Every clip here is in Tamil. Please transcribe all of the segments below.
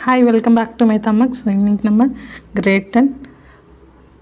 Hi, welcome back to my Tamax. So, இன்னைக்கு நம்ம grade 10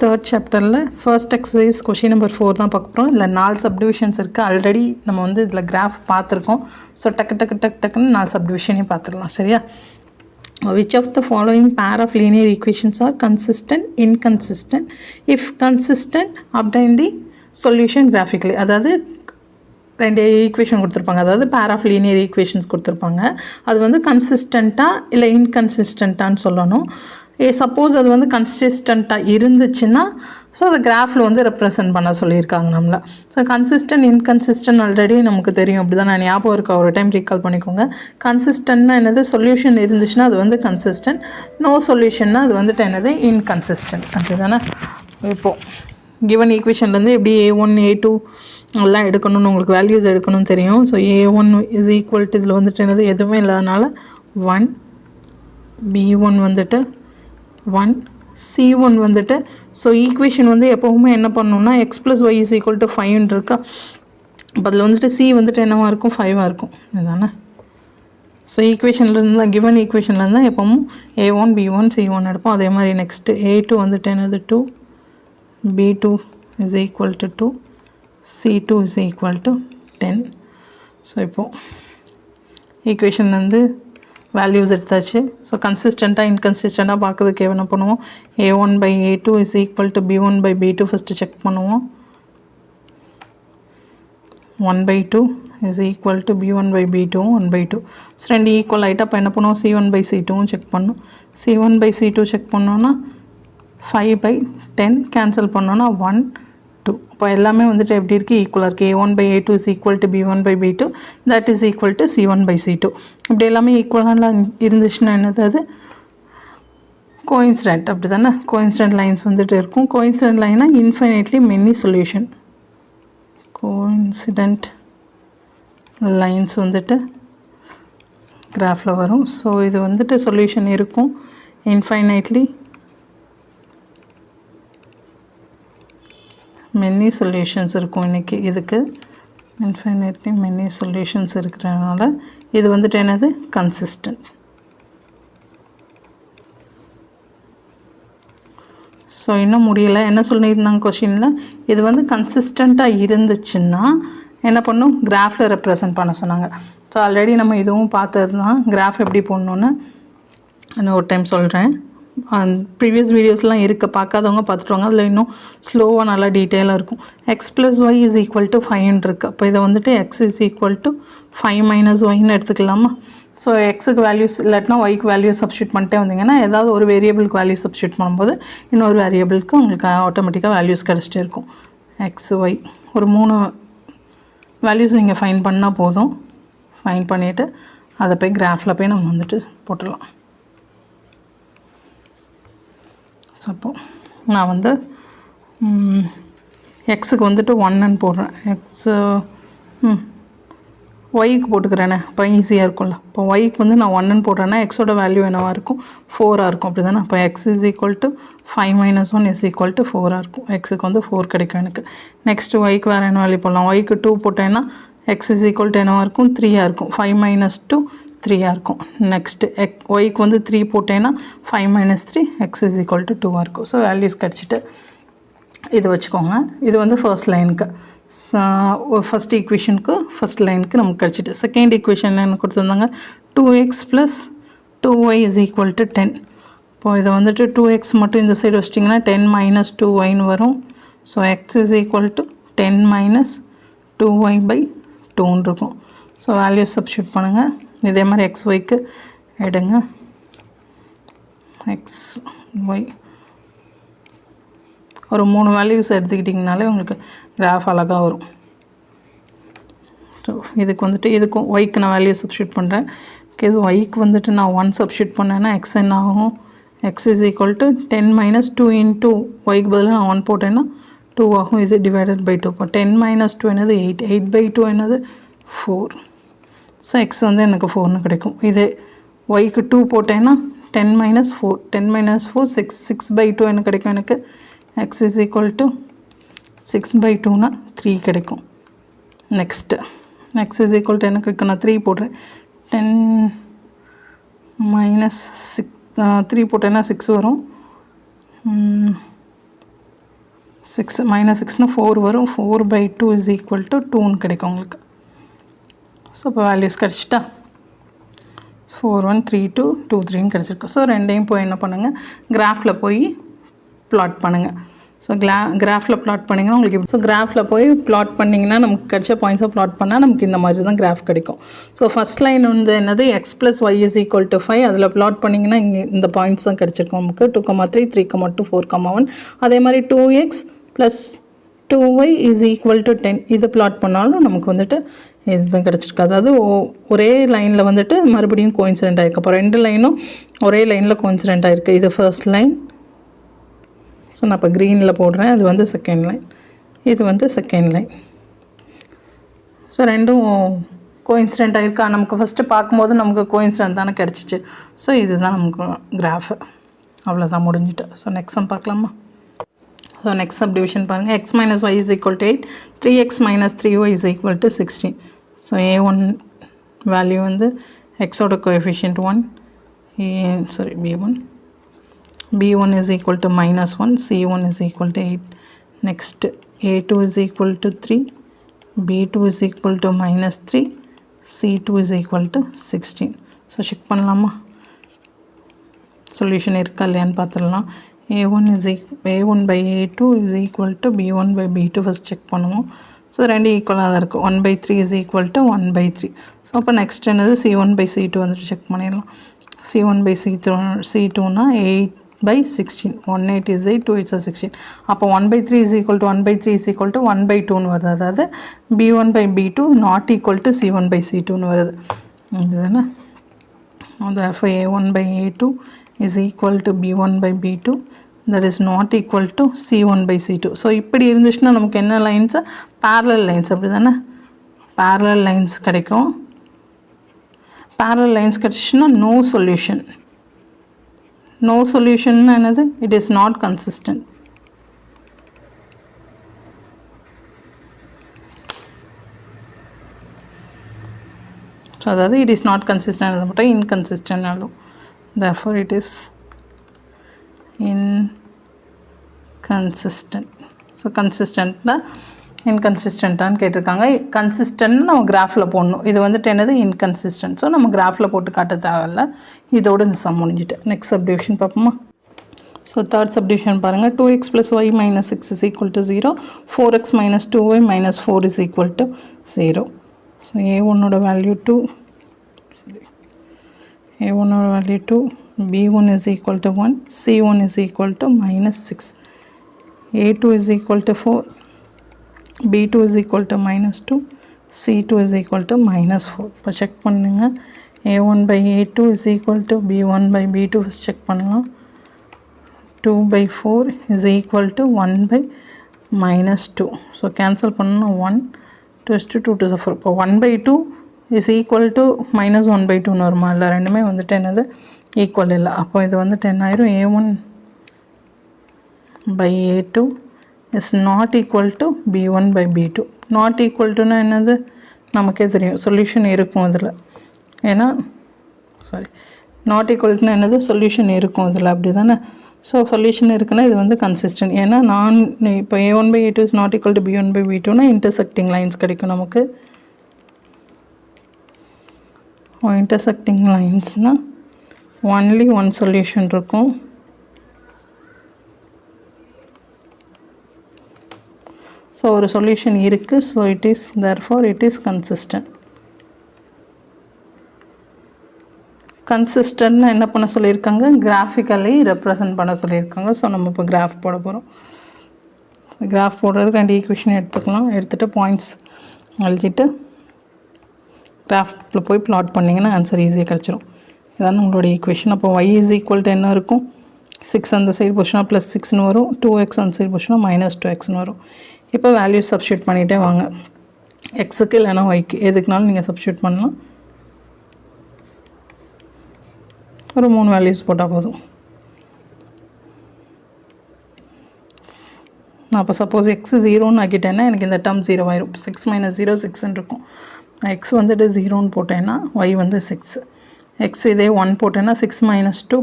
third chapterல first exercise question number 4 தான் பார்க்க போகிறோம். இதில் 4 subdivisions இருக்குது. ஆல்ரெடி நம்ம வந்து இதில் கிராஃப் பார்த்துருக்கோம். ஸோ டக்குன்னு 4 subdivisionே பார்த்துடலாம். சரியா? Which of the following pair of linear equations are consistent, inconsistent? If consistent, obtain the solution graphically. அதாவது ரெண்டு ஈக்குவேஷன் கொடுத்துருப்பாங்க, அதாவது பேர் ஆஃப் லீனியர் ஈக்குவேஷன்ஸ் கொடுத்துருப்பாங்க. அது வந்து கன்சிஸ்டண்ட்டாக இல்லை இன்கன்சிஸ்டண்ட்டான்னு சொல்லணும். சப்போஸ் அது வந்து கன்சிஸ்டண்ட்டாக இருந்துச்சுன்னா ஸோ அதை கிராஃபில் வந்து ரெப்ரசன்ட் பண்ண சொல்லியிருக்காங்க நம்மளை. ஸோ கன்சிஸ்டன்ட் இன்கன்சிஸ்டன்ட் ஆல்ரெடி நமக்கு தெரியும். அப்படி தான் நான் ஞாபகம் இருக்கா, ஒரு டைம் ரீகால் பண்ணிக்கோங்க. கன்சிஸ்டன்ட்னா என்னது, சொல்யூஷன் இருந்துச்சுன்னா அது வந்து கன்சிஸ்டன்ட், நோ சொல்யூஷன்னா அது வந்துட்டு என்னது, இன்கன்சிஸ்டன்ட். அப்படி தானே. இப்போது கிவன் ஈக்குவேஷன்லேருந்து எப்படி A1 A2 எல்லாம் எடுக்கணும்னு உங்களுக்கு வேல்யூஸ் எடுக்கணும்னு தெரியும். So A1 is equal to இதில் வந்துட்டு என்னது எதுவுமே இல்லாதனால 1, B1 வந்துட்டு 1, C1 வந்துட்டு. ஸோ ஈக்குவேஷன் வந்து எப்போவுமே என்ன பண்ணணும்னா x + y is equal to 5 இருக்கா. இப்போ அதில் வந்துட்டு C வந்துட்டு என்னவாக இருக்கும், 5ஆக இருக்கும். இதுதானே. ஸோ ஈக்குவேஷன்லேருந்து தான், கிவன் ஈக்குவேஷன்லேருந்து தான் எப்பவும் A1 B1 C1 எடுப்போம். அதே மாதிரி நெக்ஸ்ட்டு A2 வந்துட்டு என்னது 2, B2 is equal to 2, C2 is equal to 10. So இப்போது ஈக்குவேஷன்லேருந்து வேல்யூஸ் எடுத்தாச்சு. ஸோ கன்சிஸ்டண்ட்டாக இன்கன்சிஸ்டண்ட்டாக பார்க்கறதுக்கு என்ன பண்ணுவோம், A1/A2 is equal to B1/B2 first check பண்ணுவோம். 1/2 is equal to B1/B2 1/2. So ரெண்டு ஈக்குவல் ஆகிட்டு அப்போ என்ன பண்ணுவோம், C1/C2 செக் பண்ணணும். C1/C2 செக் பண்ணோன்னா 5/10 கேன்சல் பண்ணோன்னா 1, 2. இப்போ எல்லாமே வந்துட்டு எப்படி இருக்குது, ஈக்குவலாக இருக்குது. A1/A2 is equal to B1/B2 that is equal to C1/C2. இப்படி எல்லாமே ஈக்குவலாக இருந்துச்சுன்னா என்னது, அது கோயின்சிடென்ட். அப்படி தானே. கோயின்சிடென்ட் லைன்ஸ் வந்துட்டு இருக்கும். கோயின்சிடென்ட் லைனா infinitely many solution. Coincident lines வந்துட்டு கிராஃபில் வரும். ஸோ இது வந்துட்டு சொல்யூஷன் இருக்கும். இன்ஃபைனைட்லி மெனி சொல்யூஷன்ஸ் இருக்கும். இன்றைக்கி இதுக்கு இன்ஃபைனைட்லி மெனி சொல்யூஷன்ஸ் இருக்கிறதுனால இது வந்துட்டு என்னது, கன்சிஸ்டன்ட். ஸோ இன்னும் முடியலை. என்ன சொல்லியிருந்தாங்க கொஷினில், இது வந்து கன்சிஸ்டண்ட்டாக இருந்துச்சுன்னா என்ன பண்ணும், கிராஃபில் ரெப்ரசன்ட் பண்ண சொன்னாங்க. ஸோ ஆல்ரெடி நம்ம இதுவும் பார்த்தது தான், கிராஃப் எப்படி போடணுன்னு நான் ஒரு டைம் சொல்கிறேன். ப்ரீவியஸ் வீடியோஸ்லாம் பார்க்காதவங்க பார்த்துட்டுவாங்க. அதில் இன்னும் ஸ்லோவாக நல்லா டீட்டெயிலாக இருக்கும். x + y is equal to 5 இருக்குது. அப்போ இதை வந்துட்டு x is equal to 5 - yன்னு எடுத்துக்கலாமா. ஸோ எக்ஸுக்கு வேல்யூஸ் இல்லாட்டினா ஒய்க்கு வேல்யூ சப்ஸ்டியூட் பண்ணிட்டே வந்தீங்கன்னா ஏதாவது ஒரு வேரியபிளுக்கு வேல்யூ சப்ஸ்டியூட் பண்ணும்போது இன்னொரு வேரியபிளுக்கு உங்களுக்கு ஆட்டோமேட்டிக்காக வேல்யூஸ் கிடச்சிட்டே இருக்கும். எக்ஸ் ஒய் ஒரு 3 வேல்யூஸ் நீங்கள் ஃபைன் பண்ணால் போதும். ஃபைன் பண்ணிவிட்டு அதை போய் கிராஃபில் போய் நம்ம வந்துட்டு போட்டுடலாம். ஸோ அப்போது நான் வந்து எக்ஸுக்கு வந்துட்டு 1ன்னு போடுறேன். எக்ஸு ஒய்க்கு போட்டுக்கிறேனே, அப்போ ஈஸியாக இருக்கும்ல. இப்போ ஒய்க்கு வந்து நான் 1ன்னு போடுறேன்னா எக்ஸோட வேல்யூ என்னவாக இருக்கும், 4ஆக இருக்கும். அப்படி தானே. அப்போ x is equal to 5 - 1 is equal to 4ஆக இருக்கும். எக்ஸுக்கு வந்து 4 கிடைக்கும் எனக்கு. நெக்ஸ்ட்டு ஒய்க்கு வேறு என்ன வேல்யூ போடலாம், ஒய்க்கு 2 போட்டேன்னா x is equal to என்னவாக இருக்கும், 3ஆக இருக்கும். 5 - 2 3ஆக இருக்கும். நெக்ஸ்ட்டு ஒய்க்கு வந்து 3 போட்டேன்னா 5 - 3 x is equal to 2ஆக இருக்கும். ஸோ வேல்யூஸ் கிடச்சிட்டு இது வச்சுக்கோங்க. இது வந்து ஃபர்ஸ்ட் லைனுக்கு, ஃபஸ்ட் ஈக்குவேஷனுக்கு ஃபஸ்ட் லைனுக்கு நமக்கு கிடச்சிட்டு. செகண்ட் ஈக்குவேஷன் என்ன கொடுத்துருந்தாங்க, 2x + 2y is equal to 10. இப்போது இதை வந்துட்டு 2x மட்டும் இந்த சைடு வச்சிட்டிங்கன்னா 10 - 2yன்னு வரும். So x is equal to 10 - 2y/2ன்னு இருக்கும். ஸோ வேல்யூஸ் சப்ஸ்டியூட் பண்ணுங்கள். இதே மாதிரி எக்ஸ் ஒய்க்கு எடுங்க. எக்ஸ் ஒய் ஒரு 3 வேல்யூஸ் எடுத்துக்கிட்டிங்கனாலே உங்களுக்கு கிராஃப் அழகாக வரும். ஸோ இதுக்கு வந்துட்டு இதுக்கும் ஒய்க்கு நான் வேல்யூ சப்ஸ்டியூட் பண்ணுறேன். கேஸ் ஒய்க்கு வந்துட்டு நான் 1 சப்ஸ்டியூட் பண்ணேன்னா எக்ஸ் என்ன ஆகும், X is equal to 10 - 2 into ஒய்க்கு பதிலாக நான் 1 போட்டேன்னா 2 ஆகும். இது /2. இப்போ 10 - 2 என்னது 8, 8/2 என்னது 4. ஸோ எக்ஸ் வந்து எனக்கு 4ன்னு கிடைக்கும். இதே ஒய்க்கு 2 போட்டேன்னா 10 - 4, 10 - 4 6, 6/2 என்ன கிடைக்கும் எனக்கு, x is equal to 6/2னா 3 கிடைக்கும். Next x is equal to என்ன கிடைக்கும், நான் 3 போடுறேன். 10 மைனஸ் 3 போட்டேன்னா 6 வரும். 6 மைனஸ் 6னால் 4 வரும். 4/2 இஸ் ஈக்குவல் டு 2ன்னு கிடைக்கும் உங்களுக்கு. ஸோ இப்போ வேல்யூஸ் கிடச்சிட்டா 4132 23ன்னு கிடச்சிருக்கு. ஸோ ரெண்டையும் போய் என்ன பண்ணுங்கள், கிராஃபில் போய் ப்ளாட் பண்ணுங்கள். ஸோ கிராஃபில் ப்ளாட் பண்ணிங்கன்னா உங்களுக்கு ஸோ கிராஃபில் போய் ப்ளாட் பண்ணிங்கன்னா நமக்கு கிடைச்ச பாயிண்ட்ஸை ப்ளாட் பண்ணால் நமக்கு இந்த மாதிரி தான் கிராஃப் கிடைக்கும். ஸோ ஃபஸ்ட் லைன் வந்து என்னது x + y = 5. அதில் ப்ளாட் பண்ணிங்கன்னா இங்கே இந்த பாயிண்ட்ஸ் தான் கிடச்சிருக்கும் நமக்கு 2,3 3,2 4,1. அதே மாதிரி 2x + 2y = 10. இது ப்ளாட் பண்ணாலும் நமக்கு வந்துட்டு இதுதான் கிடச்சிருக்கு. அதாவது ஒரே லைனில் வந்துட்டு மறுபடியும் கோயின்சிடென்ட் ஆகிருக்கு. அப்போ 2 லைனும் ஒரே லைனில் கோயின்சிடென்ட் ஆகிருக்கு. இது ஃபர்ஸ்ட் லைன். ஸோ நான் இப்போ க்ரீனில் போடுறேன். அது வந்து செகண்ட் லைன், இது வந்து செகண்ட் லைன். ஸோ ரெண்டும் கோயின்சிடென்ட் ஆகிருக்கா. நமக்கு ஃபஸ்ட்டு பார்க்கும்போது நமக்கு கோயின்சிடென்ட் தானே கிடச்சிச்சு. ஸோ இதுதான் நமக்கு கிராஃபு. அவ்வளோதான், முடிஞ்சிட்டு. ஸோ நெக்ஸ்ட் சம் பார்க்கலாமா. ஸோ நெக்ஸ்ட் சப்டிவிஷன் பாருங்கள். x - y = 8, 3x - 3y = 16. So a1 value வந்து எக்ஸோட coefficient 1, b1 is equal to -1, c1 is equal to 8. Next a2 is equal to 3, b2 is equal to -3, c2 is equal to 16. So check பண்ணலாமா, சொல்யூஷன் இருக்கா இல்லையான்னு பார்த்துடலாம். a1/a2 is equal to b1/b2 first check பண்ணுவோம். ஸோ ரெண்டு ஈக்குவலாக தான் இருக்குது. 1/3 is equal to 1/3. ஸோ அப்போ நெக்ஸ்ட் என்னது c1/c2 வந்துட்டு செக் பண்ணிடலாம். c1/c2னா 8/16. 1/8 is 8, 2/8 is 16. அப்போ 1/3 is equal to 1/3 is equal to 1/2ன்னு வருது. அதாவது b1/b2 not equal to c1/c2ன்னு வருது. இதுதானே. therefore a1/a2 is equal to b1/b2, that is not equal to c1/c2. So இப்படி இருந்துச்சுன்னா நமக்கு என்ன லைன்ஸு, parallel லைன்ஸ். அப்படி தானே, parallel லைன்ஸ் கிடைக்கும். parallel லைன்ஸ் கிடச்சிச்சுன்னா no solution. no solution என்னது, it is not consistent. So அதாவது it is not consistent அது மட்டும் inconsistent ஆகும். therefore it is inconsistent. So கன்சிஸ்டன்ட்னா இன்கன்சிஸ்டண்ட்டான்னு கேட்டிருக்காங்க. கன்சிஸ்டன்ட்னு நம்ம கிராஃபில் போடணும். இது வந்துட்டு என்னது, இன்கன்சிஸ்டன்ட். ஸோ நம்ம கிராஃபில் போட்டு காட்ட தேவையில்ல. இதோடு இந்த சம் முடிஞ்சிட்டு நெக்ஸ்ட் சப்டிவிஷன் பார்ப்போமா. ஸோ தேர்ட் சப்டிவிஷன் பாருங்கள். 2x + y - 6 is equal to 0, 4x - 2y - 4 is equal to 0. So a1ஓட வேல்யூ 2, a1ஓட value 2, b1 is equal to 1, c1 is equal to -6, a2 is equal to 4, b2 is equal to -2, c2 is equal to -4. இப்போ செக் பண்ணுங்க. a1/a2 is equal to b1/b2 first check பண்ணலாம். 2/4 is equal to 1/-2. So cancel பண்ணணும். 1 2 2 to the 4. இப்போ 1/2 is equal to -1/2ன்னு வருமா. இல்லை, ரெண்டுமே வந்துட்டு என்னது ஈக்குவல் இல்லை. அப்போ இது வந்துட்டு என்ன ஆயிரும், a1/a2 is not equal to b1/b2. not equal toனா என்னது நமக்கே தெரியும், சொல்யூஷன் இருக்கும் அதில். ஏன்னா not equal toனா என்னது, சொல்யூஷன் இருக்கும் அதில். அப்படி தானே. ஸோ சொல்யூஷன் இருக்குன்னா இது வந்து கன்சிஸ்டன்ட். ஏன்னா இப்போ a1/a2 is not equal to b1/b2னா இன்டர்செக்டிங் லைன்ஸ் கிடைக்கும் நமக்கு. இன்டர்செக்டிங் லைன்ஸ்னால் ஒன்லி ஒன் சொல்யூஷன் இருக்கும். ஸோ ஒரு சொல்யூஷன் இருக்குது. So therefore it is consistent. கன்சிஸ்டன்ட்னா என்ன பண்ண சொல்லியிருக்காங்க, கிராஃபிக்கலி ரெப்ரசன்ட் பண்ண சொல்லியிருக்காங்க. ஸோ நம்ம இப்போ கிராஃப் போட போகிறோம். கிராஃப் போடுறதுக்கு 2 ஈக்குவேஷன் எடுத்துக்கலாம். எடுத்துகிட்டு பாயிண்ட்ஸ் எழுதிட்டு கிராஃபில் போய் ப்ளாட் பண்ணிங்கன்னா ஆன்சர் ஈஸியாக கிடச்சிரும். இதான் உங்களோட ஈக்குவேஷன். அப்போ y is equal to என்ன இருக்கும், 6 அந்த சைடு போச்சுன்னா +6ன்னு வரும், 2x அந்த சைடு போச்சுன்னா -2xன்னு வரும். இப்போ வேல்யூ சப்ஸ்டியூட் பண்ணிகிட்டே வாங்க. எக்ஸுக்கு இல்லைனா ஒய்க்கு எதுக்குனாலும் நீங்கள் சப்ஸ்டியூட் பண்ணலாம். ஒரு 3 வேல்யூஸ் போட்டால் போதும். நான் இப்போ சப்போஸ் x 0ன்னு ஆக்கிட்டேன்னா எனக்கு இந்த டேர்ம் 0 ஆயிரும். 6 - 0 6ன்னு இருக்கும். எக்ஸ் வந்துட்டு 0ன்னு போட்டேன்னா y வந்து 6. எக்ஸ் இதே 1 போட்டேன்னா 6 மைனஸ் 2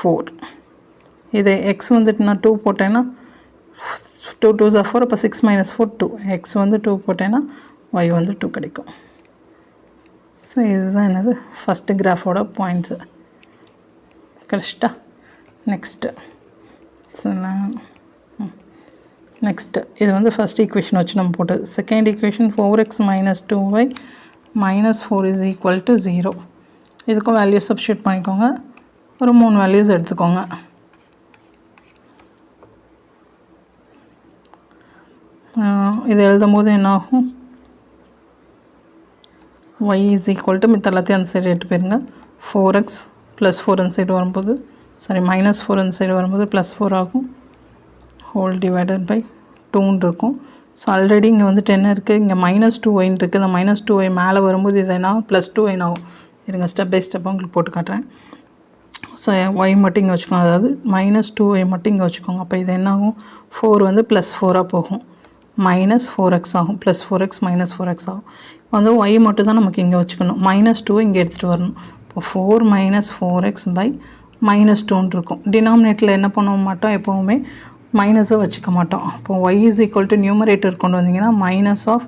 4. இதே எக்ஸ் வந்துட்டு நான் 2 போட்டேன்னா 2 2s are 4, அப்போ 6 மைனஸ் 4 2. எக்ஸ் வந்து 2 போட்டேன்னா ஒய் வந்து 2 கிடைக்கும். ஸோ இதுதான் என்னது ஃபஸ்ட்டு கிராஃபோட பாயிண்ட்ஸு. கரெக்டா? நெக்ஸ்ட்டு நெக்ஸ்ட்டு இது வந்து ஃபஸ்ட் ஈக்குவேஷன் வச்சு நம்ம போட்டது. Second equation 4x minus 2y minus 4 is equal to 0. இதுக்கும் வேல்யூ சப்ஸ்டியூட் பண்ணிக்கோங்க. ஒரு 3 வேல்யூஸ் எடுத்துக்கோங்க. இது எழுதும் போது என்ன ஆகும்? y இஸ் ஈக்குவல் டு மித்த எல்லாத்தையும் அந்த சைடு எடுத்து போயிருங்க. 4x ப்ளஸ் 4 அந்த சைடு வரும்போது மைனஸ் 4 அந்த சைடு வரும்போது ப்ளஸ் 4 ஆகும். ஹோல் டிவைடட் பை 2 இருக்கும். ஸோ ஆல்ரெடி இங்கே வந்துட்டு என்ன இருக்குது? இங்கே மைனஸ் 2y இருக்குது. இந்த மைனஸ் 2y மேலே வரும்போது இது என்ன ப்ளஸ் 2y ஆகும். இருங்க ஸ்டெப் பை ஸ்டெப்பாக உங்களுக்கு போட்டு காட்டுறேன். ஸோ ஒய் மட்டும் இங்கே வச்சுக்கோங்க. அதாவது மைனஸ் 2y மட்டும் இங்கே வச்சுக்கோங்க. அப்போ இது என்ன ஆகும்? 4 வந்து ப்ளஸ் 4ஆக போகும். மைனஸ் 4x ஆகும். ப்ளஸ் 4x மைனஸ் 4x ஆகும். வந்து ஒய் மட்டும் தான் நமக்கு இங்கே வச்சுக்கணும். மைனஸ் 2 இங்கே எடுத்துகிட்டு வரணும். இப்போ 4 மைனஸ் 4x பை மைனஸ் 2 இருக்கும். டினாமினேட்டரில் என்ன பண்ண மாட்டோம்? எப்போவுமே மைனஸை வச்சுக்க மாட்டோம். இப்போ Y is equal to numerator கொண்டு வந்தீங்கன்னா minus of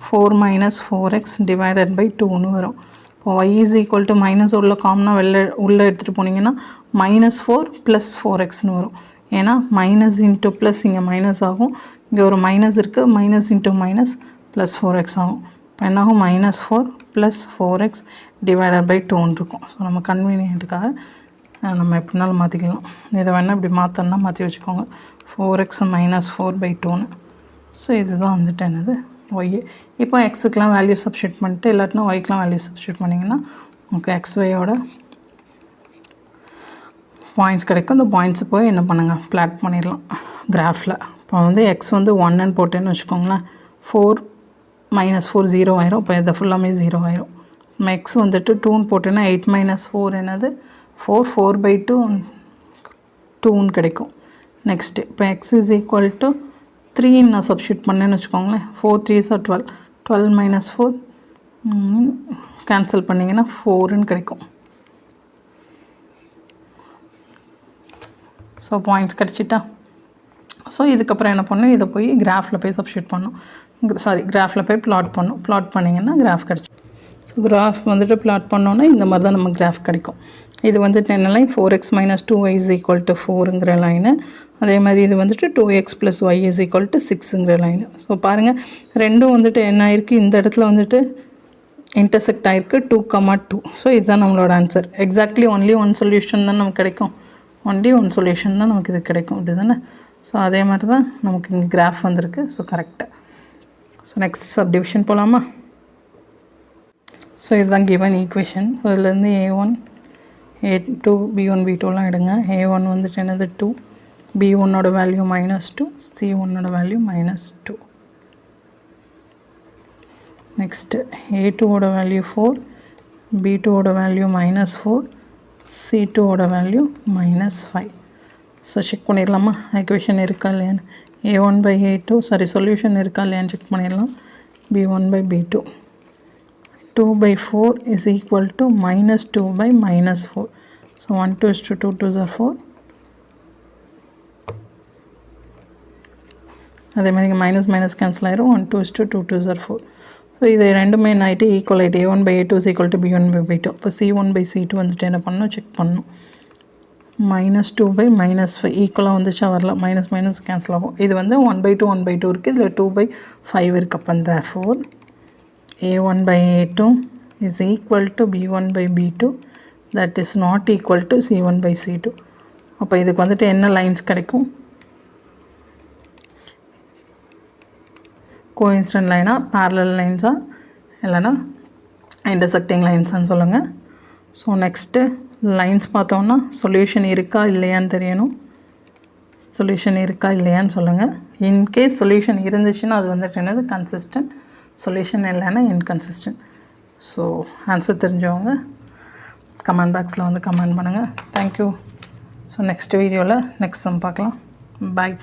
4 minus 4x divided by 2ன்னு வரும். இப்போ Y is equal to minus உள்ள காமனாக உள்ளே எடுத்துகிட்டு போனீங்கன்னா மைனஸ் 4 ப்ளஸ் 4xன்னு வரும். ஏன்னா மைனஸ் இன்ட்டு ப்ளஸ் இங்கே மைனஸ் ஆகும். இங்கே ஒரு மைனஸ் இருக்குது. Minus into minus plus 4x ஆகும். இப்போ என்னாகும்? Minus 4 plus 4x divided by 2ன்னு இருக்கும். ஸோ நம்ம கன்வீனியன்ட்டுக்காக நம்ம எப்படினாலும் மாற்றிக்கலாம். இதை வேணால் இப்படி மாற்றணும்னா மாற்றி வச்சுக்கோங்க. 4x minus 4 by 2ன்னு. ஸோ இதுதான் வந்துட்டு என்னது ஒய். இப்போ எக்ஸுக்கெலாம் வேல்யூ சப்ஸ்டியூட் பண்ணிட்டு இல்லாட்டினா ஒய்க்கெலாம் வேல்யூ சப்ஸ்டியூட் பண்ணிங்கன்னா உங்களுக்கு எக்ஸ் ஒய்யோட பாயிண்ட்ஸ் கிடைக்கும். இந்த பாயிண்ட்ஸு போய் என்ன பண்ணுங்கள்? பிளாட் பண்ணிடலாம் கிராஃபில். இப்போ வந்து எக்ஸ் வந்து 1ன்னு போட்டேன்னு வச்சுக்கோங்களேன். 4 மைனஸ் 4 0 ஆயிரும். இப்போ இதை ஃபுல்லாமே 0 ஆயிரும். நம்ம எக்ஸ் வந்துட்டு 2ன்னு போட்டேன்னா 8 மைனஸ் 4 என்னது 4 பை 2ன்னு கிடைக்கும். நெக்ஸ்ட்டு இப்போ எக்ஸ் இஸ் ஈக்குவல் டு 3 நான் சப்ஸ்டியூட் பண்ணேன்னு வச்சுக்கோங்களேன். 4 3s are 12. 12 மைனஸ் 4 கேன்சல் பண்ணிங்கன்னா 4ன்னு கிடைக்கும். So points கிடச்சிட்டா? ஸோ இதுக்கப்புறம் என்ன பண்ணணும்? இதை போய் கிராஃபில் போய் சப்ஸ்டியூட் பண்ணணும். கிராஃபில் போய் ப்ளாட் பண்ணணும். ப்ளாட் பண்ணிங்கன்னா கிராஃப் கிடச்சி. ஸோ கிராஃப் வந்துட்டு ப்ளாட் பண்ணோன்னா இந்த மாதிரி தான் நம்ம கிராஃப் கிடைக்கும். இது வந்துட்டு என்ன line? 4x minus 2y is equal to 4ங்கிற லைனு. அதே மாதிரி இது வந்துட்டு 2x plus y is equal to 6ங்கிற லைனு. ஸோ பாருங்கள் ரெண்டும் வந்துட்டு என்ன ஆயிருக்கு? இந்த இடத்துல வந்துட்டு இன்டர்செக்ட் ஆகிருக்கு 2, 2. ஸோ இதுதான் நம்மளோட answer. Exactly only one solution தான் நமக்கு கிடைக்கும். ஒன்லி ஒன் சொல்யூஷன் தான் நமக்கு இது கிடைக்கும். அப்படி தானே? ஸோ அதே மாதிரி தான் நமக்கு இங்கே கிராஃப் வந்திருக்கு. ஸோ கரெக்டாக. ஸோ நெக்ஸ்ட் சப்டிவிஷன் போகலாமா? ஸோ இதுதான் கிவன் ஈக்குவேஷன். அதுலேருந்து A1 A2 B1 B2லாம் எடுங்க. A1 வந்துட்டு என்னது 2, B1ஓட வேல்யூ மைனஸ் 2, C1ஓட வேல்யூ மைனஸ் 2. நெக்ஸ்ட்டு A2ஓட வேல்யூ 4, B2ஓட வேல்யூ மைனஸ் 4, C2ஓட வேல்யூ மைனஸ் 5. ஸோ செக் பண்ணிடலாமா ஈக்குவேஷன் இருக்கா இல்லையான்னு? A1 பை A2 சொல்யூஷன் இருக்கா இல்லையான்னு செக் பண்ணிடலாம். B1 by B2 2 by 4 is equal to minus 2 by minus 4. So 1 2 is to 2 2s are 4. அதே மாதிரி மைனஸ் மைனஸ் கேன்சல் ஆயிரும். 1 2 is to 2 2s are 4. So இது ரெண்டுமே என்ன ஆகிட்டு ஈக்குவல் ஆகிட்டு A1 by A2 is equal to B1 by B2. இப்போ C1 by C2 வந்துட்டு என்ன பண்ணணும்? செக் பண்ணணும். மைனஸ் 2 by minus 5 ஈக்குவலாக வந்துச்சா வரல. மைனஸ் மைனஸ் கேன்சல் ஆகும். இது வந்து 1 by 2 1 by 2 இருக்குது. இதில் 2 by 5 இருக்குது. அப்போ இந்த 4 A1 by A2 is equal to B1 by B2, that is not equal to C1 by C2. அப்போ இதுக்கு வந்துட்டு என்ன லைன்ஸ் கிடைக்கும்? கோஇன்சிடென்ட் லைனா, parallel லைன்ஸா, இல்லைனா இன்டர்செக்டிங் லைன்ஸான்னு சொல்லுங்கள். ஸோ நெக்ஸ்ட்டு லைன்ஸ் பார்த்தோன்னா சொல்யூஷன் இருக்கா இல்லையான்னு தெரியணும். சொல்யூஷன் இருக்கா இல்லையான்னு சொல்லுங்கள். இன்கேஸ் சொல்யூஷன் இருந்துச்சுன்னா அது வந்துட்டு என்னது? கன்சிஸ்டன்ட். சொல்யூஷன் இல்லைன்னா இன்கன்சிஸ்டன்ட். ஸோ ஆன்சர் தெரிஞ்சவங்க கமெண்ட் பாக்ஸில் வந்து கமெண்ட் பண்ணுங்கள். தேங்க்யூ. ஸோ நெக்ஸ்ட் வீடியோவில் நெக்ஸ்ட் சம் பார்க்கலாம். பாய்.